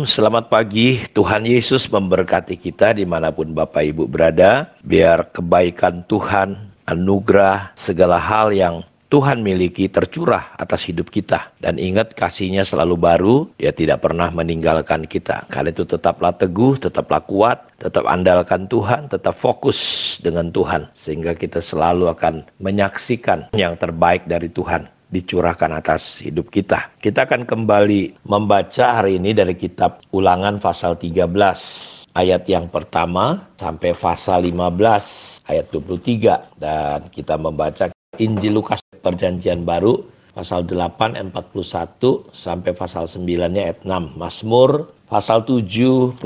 Shalom, selamat pagi. Tuhan Yesus memberkati kita dimanapun Bapak Ibu berada. Biar kebaikan Tuhan, anugerah, segala hal yang Tuhan miliki tercurah atas hidup kita. Dan ingat, kasih-Nya selalu baru, Dia tidak pernah meninggalkan kita. Karena itu tetaplah teguh, tetaplah kuat, tetap andalkan Tuhan, tetap fokus dengan Tuhan. Sehingga kita selalu akan menyaksikan yang terbaik dari Tuhan dicurahkan atas hidup kita. Kita akan kembali membaca hari ini dari kitab Ulangan pasal 13 ayat yang pertama sampai pasal 15 ayat 23, dan kita membaca Injil Lukas Perjanjian Baru pasal 8 ayat 41 sampai pasal 9 ayat 6, Mazmur pasal 71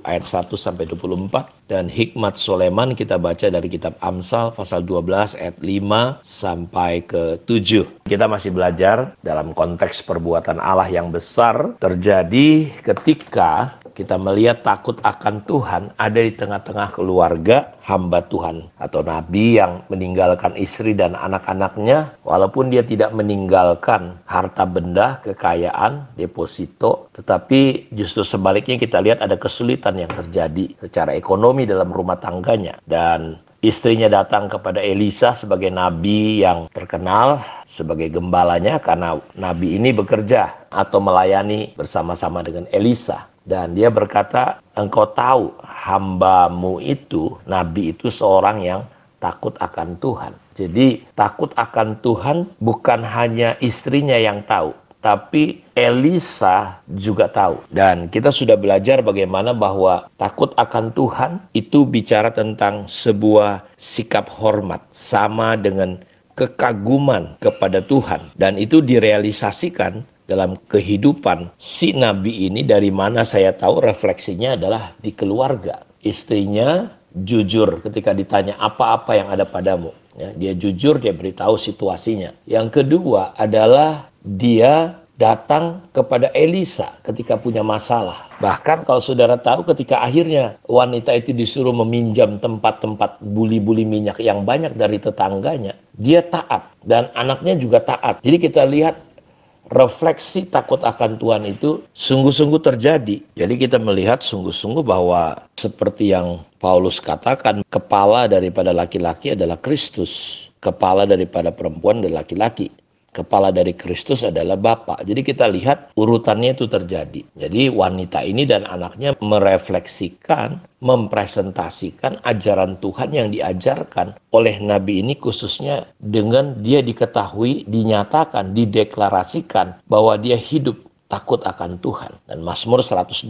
ayat 1 sampai 24, dan Hikmat Soleman kita baca dari kitab Amsal pasal 12 ayat 5 sampai ke 7. Kita masih belajar dalam konteks perbuatan Allah yang besar terjadi ketika kita melihat takut akan Tuhan ada di tengah-tengah keluarga hamba Tuhan atau nabi yang meninggalkan istri dan anak-anaknya, walaupun dia tidak meninggalkan harta benda, kekayaan, deposito, tetapi justru sebaliknya kita lihat ada kesulitan yang terjadi secara ekonomi dalam rumah tangganya. Dan istrinya datang kepada Elisa sebagai nabi yang terkenal sebagai gembalanya, karena nabi ini bekerja atau melayani bersama-sama dengan Elisa. Dan dia berkata, engkau tahu hambamu itu, nabi itu seorang yang takut akan Tuhan. Jadi takut akan Tuhan bukan hanya istrinya yang tahu, tapi Elisa juga tahu. Dan kita sudah belajar bagaimana bahwa takut akan Tuhan itu bicara tentang sebuah sikap hormat, sama dengan kekaguman kepada Tuhan. Dan itu direalisasikan dalam kehidupan si nabi ini. Dari mana saya tahu refleksinya adalah di keluarga. Istrinya jujur ketika ditanya apa-apa yang ada padamu. Ya, dia jujur, dia beritahu situasinya. Yang kedua adalah dia datang kepada Elisa ketika punya masalah. Bahkan kalau saudara tahu, ketika akhirnya wanita itu disuruh meminjam tempat-tempat buli-buli minyak yang banyak dari tetangganya, dia taat dan anaknya juga taat. Jadi kita lihat refleksi takut akan Tuhan itu sungguh-sungguh terjadi. Jadi kita melihat sungguh-sungguh bahwa seperti yang Paulus katakan, kepala daripada laki-laki adalah Kristus, kepala daripada perempuan adalah laki-laki, kepala dari Kristus adalah Bapa. Jadi kita lihat urutannya itu terjadi. Jadi wanita ini dan anaknya merefleksikan, mempresentasikan ajaran Tuhan yang diajarkan oleh nabi ini, khususnya dengan dia diketahui, dinyatakan, dideklarasikan bahwa dia hidup takut akan Tuhan. Dan Mazmur 112,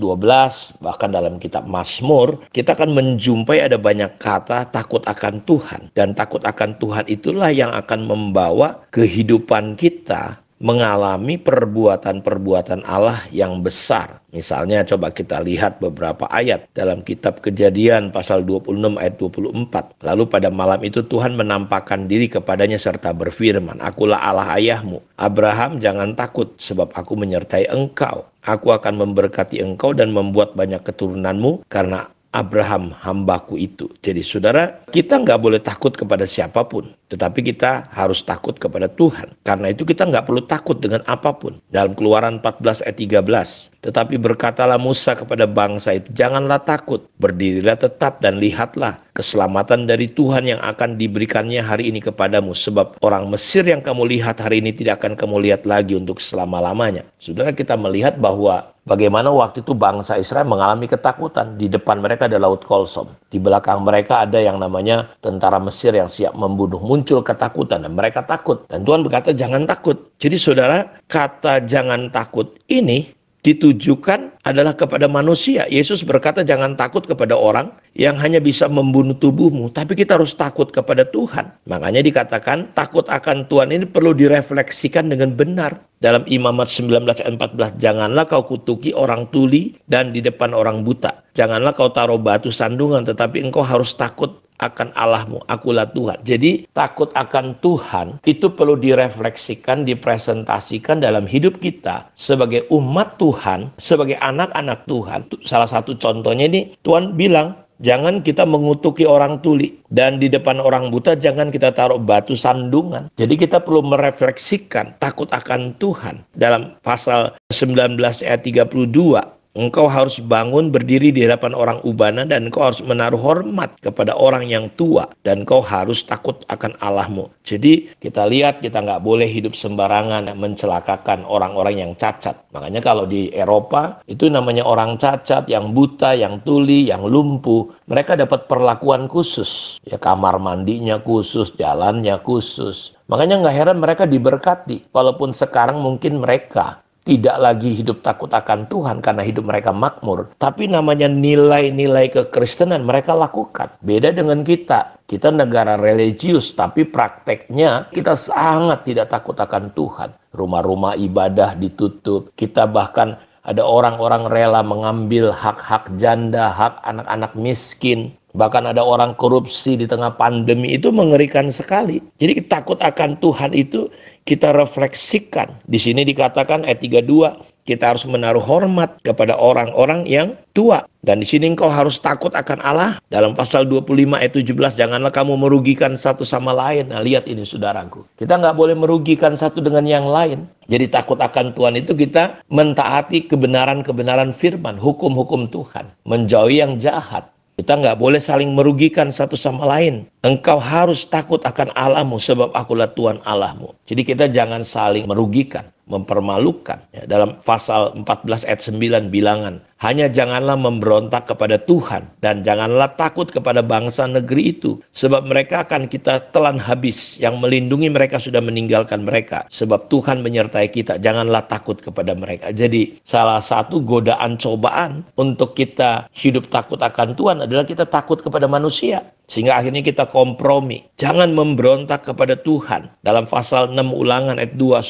bahkan dalam kitab Mazmur, kita akan menjumpai ada banyak kata takut akan Tuhan. Dan takut akan Tuhan itulah yang akan membawa kehidupan kita mengalami perbuatan-perbuatan Allah yang besar. Misalnya coba kita lihat beberapa ayat dalam kitab Kejadian pasal 26 ayat 24. Lalu pada malam itu Tuhan menampakkan diri kepadanya serta berfirman, akulah Allah ayahmu, Abraham, jangan takut sebab aku menyertai engkau. Aku akan memberkati engkau dan membuat banyak keturunanmu karena Abraham hambaku itu. Jadi saudara, kita nggak boleh takut kepada siapapun, tetapi kita harus takut kepada Tuhan. Karena itu kita nggak perlu takut dengan apapun. Dalam Keluaran 14 ayat 13, tetapi berkatalah Musa kepada bangsa itu, janganlah takut, berdirilah tetap dan lihatlah keselamatan dari Tuhan yang akan diberikannya hari ini kepadamu. Sebab orang Mesir yang kamu lihat hari ini tidak akan kamu lihat lagi untuk selama-lamanya. Saudara, kita melihat bahwa bagaimana waktu itu bangsa Israel mengalami ketakutan. Di depan mereka ada Laut Kolsom. Di belakang mereka ada yang namanya tentara Mesir yang siap membunuh. Muncul ketakutan dan mereka takut. Dan Tuhan berkata jangan takut. Jadi saudara, kata jangan takut ini ditujukan adalah kepada manusia. Yesus berkata jangan takut kepada orang yang hanya bisa membunuh tubuhmu, tapi kita harus takut kepada Tuhan. Makanya dikatakan takut akan Tuhan ini perlu direfleksikan dengan benar. Dalam Imamat 19 ayat 14, janganlah kau kutuki orang tuli dan di depan orang buta. Janganlah kau taruh batu sandungan, tetapi engkau harus takut akan Allahmu, akulah Tuhan. Jadi takut akan Tuhan itu perlu direfleksikan, dipresentasikan dalam hidup kita sebagai umat Tuhan, sebagai anak-anak Tuhan. Salah satu contohnya ini, Tuhan bilang, jangan kita mengutuki orang tuli, dan di depan orang buta jangan kita taruh batu sandungan. Jadi kita perlu merefleksikan takut akan Tuhan. Dalam pasal 19 ayat 32, Engkau harus bangun berdiri di hadapan orang ubana, dan engkau harus menaruh hormat kepada orang yang tua, dan engkau harus takut akan Allahmu. Jadi kita lihat, kita nggak boleh hidup sembarangan mencelakakan orang-orang yang cacat. Makanya kalau di Eropa itu namanya orang cacat, yang buta, yang tuli, yang lumpuh, mereka dapat perlakuan khusus. Ya, kamar mandinya khusus, jalannya khusus. Makanya nggak heran mereka diberkati. Walaupun sekarang mungkin mereka tidak lagi hidup takut akan Tuhan karena hidup mereka makmur. Tapi namanya nilai-nilai kekristenan mereka lakukan. Beda dengan kita. Kita negara religius, tapi prakteknya kita sangat tidak takut akan Tuhan. Rumah-rumah ibadah ditutup. Kita bahkan ada orang-orang rela mengambil hak-hak janda, hak anak-anak miskin. Bahkan ada orang korupsi di tengah pandemi. Itu mengerikan sekali. Jadi takut akan Tuhan itu kita refleksikan. Di sini dikatakan ayat 32, kita harus menaruh hormat kepada orang-orang yang tua. Dan di sini engkau harus takut akan Allah. Dalam pasal 25 ayat 17, janganlah kamu merugikan satu sama lain. Nah, lihat ini saudaraku. Kita nggak boleh merugikan satu dengan yang lain. Jadi takut akan Tuhan itu kita mentaati kebenaran-kebenaran firman, hukum-hukum Tuhan. Menjauhi yang jahat. Kita nggak boleh saling merugikan satu sama lain. Engkau harus takut akan Allahmu, sebab akulah Tuhan Allahmu. Jadi kita jangan saling merugikan, mempermalukan. Ya, dalam pasal 14 ayat 9 bilangan, hanya janganlah memberontak kepada Tuhan, dan janganlah takut kepada bangsa negeri itu, sebab mereka akan kita telan habis. Yang melindungi mereka sudah meninggalkan mereka, sebab Tuhan menyertai kita. Janganlah takut kepada mereka. Jadi salah satu godaan cobaan untuk kita hidup takut akan Tuhan adalah kita takut kepada manusia. Sehingga akhirnya kita kompromi. Jangan memberontak kepada Tuhan. Dalam pasal 6 Ulangan ayat 2,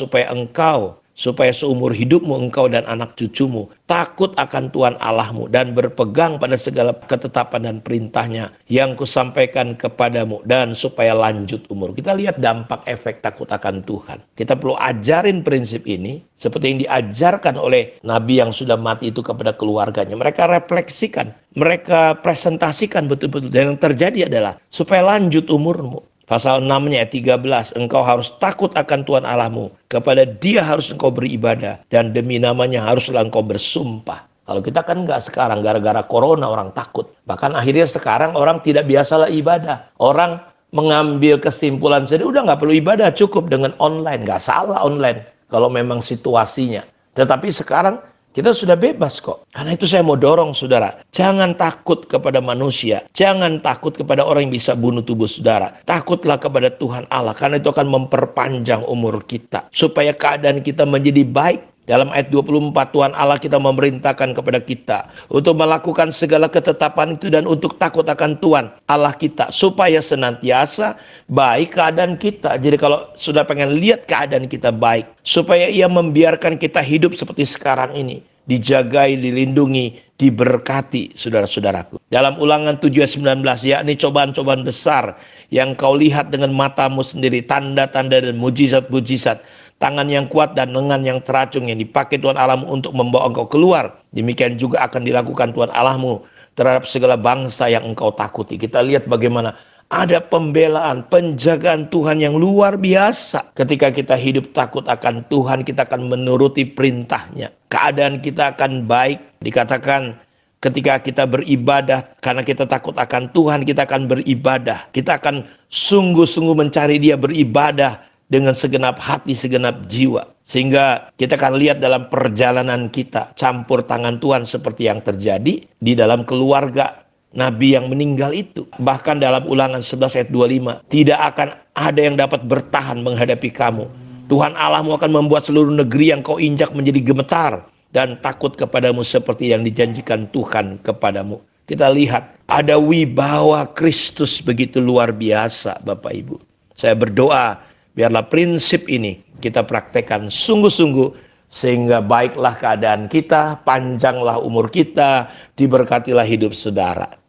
supaya seumur hidupmu engkau dan anak cucumu takut akan Tuhan Allahmu, dan berpegang pada segala ketetapan dan perintahnya yang kusampaikan kepadamu, dan supaya lanjut umur. Kita lihat dampak efek takut akan Tuhan. Kita perlu ajarin prinsip ini seperti yang diajarkan oleh Nabi yang sudah mati itu kepada keluarganya. Mereka refleksikan, mereka presentasikan betul-betul. Dan yang terjadi adalah supaya lanjut umurmu. Pasal 6-nya ayat 13, engkau harus takut akan Tuhan Allahmu. Kepada Dia harus engkau beribadah, dan demi namanya haruslah engkau bersumpah. Kalau kita kan enggak sekarang, gara-gara corona orang takut. Bahkan akhirnya sekarang orang tidak biasalah ibadah. Orang mengambil kesimpulan sendiri, udah nggak perlu ibadah, cukup dengan online. Nggak salah online kalau memang situasinya. Tetapi sekarang kita sudah bebas kok. Karena itu saya mau dorong saudara. Jangan takut kepada manusia. Jangan takut kepada orang yang bisa bunuh tubuh saudara. Takutlah kepada Tuhan Allah. Karena itu akan memperpanjang umur kita. Supaya keadaan kita menjadi baik. Dalam ayat 24, Tuhan Allah kita memerintahkan kepada kita untuk melakukan segala ketetapan itu dan untuk takut akan Tuhan Allah kita. Supaya senantiasa baik keadaan kita. Jadi kalau sudah pengen lihat keadaan kita baik. Supaya Ia membiarkan kita hidup seperti sekarang ini. Dijagai, dilindungi, diberkati saudara-saudaraku. Dalam Ulangan 7:19, yakni cobaan-cobaan besar yang kau lihat dengan matamu sendiri. Tanda-tanda dan mujizat-mujizat. Tangan yang kuat dan lengan yang teracung yang dipakai Tuhan Allahmu untuk membawa engkau keluar. Demikian juga akan dilakukan Tuhan Allahmu terhadap segala bangsa yang engkau takuti. Kita lihat bagaimana ada pembelaan, penjagaan Tuhan yang luar biasa. Ketika kita hidup takut akan Tuhan, kita akan menuruti perintahnya. Keadaan kita akan baik. Dikatakan ketika kita beribadah, karena kita takut akan Tuhan, kita akan beribadah. Kita akan sungguh-sungguh mencari Dia, beribadah dengan segenap hati, segenap jiwa. Sehingga kita akan lihat dalam perjalanan kita, campur tangan Tuhan seperti yang terjadi di dalam keluarga Nabi yang meninggal itu. Bahkan dalam Ulangan 11 ayat 25, tidak akan ada yang dapat bertahan menghadapi kamu. Tuhan Allahmu akan membuat seluruh negeri yang kau injak menjadi gemetar dan takut kepadamu seperti yang dijanjikan Tuhan kepadamu. Kita lihat ada wibawa Kristus begitu luar biasa, Bapak Ibu. Saya berdoa biarlah prinsip ini kita praktekkan sungguh-sungguh sehingga baiklah keadaan kita, panjanglah umur kita, diberkatilah hidup saudara.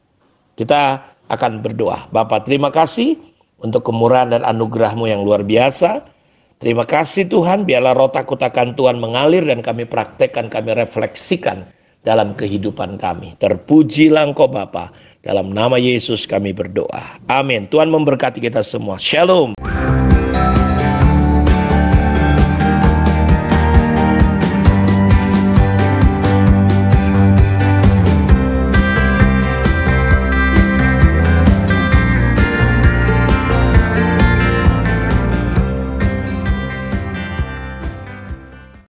Kita akan berdoa. Bapa, terima kasih untuk kemurahan dan anugerah-Mu yang luar biasa. Terima kasih Tuhan, biarlah roh takut akan Tuhan mengalir dan kami praktekkan, kami refleksikan dalam kehidupan kami. Terpujilah Engkau Bapa. Dalam nama Yesus kami berdoa. Amin. Tuhan memberkati kita semua. Shalom.